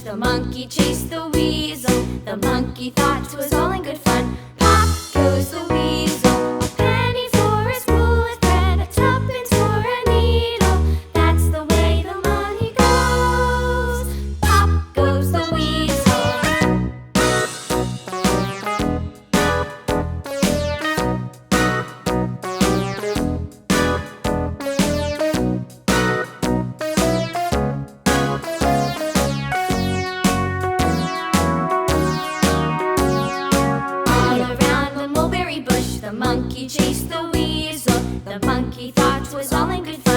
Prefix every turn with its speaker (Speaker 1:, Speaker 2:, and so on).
Speaker 1: The monkey chased the weasel. The monkey thought 'twas all in good fun. Pop goes the weasel. A penny for his wool with thread, a tuppence for a needle. That's the way the money goes. Pop goes the weasel. The monkey chased the weasel. The monkey thought 'twas all in good fun.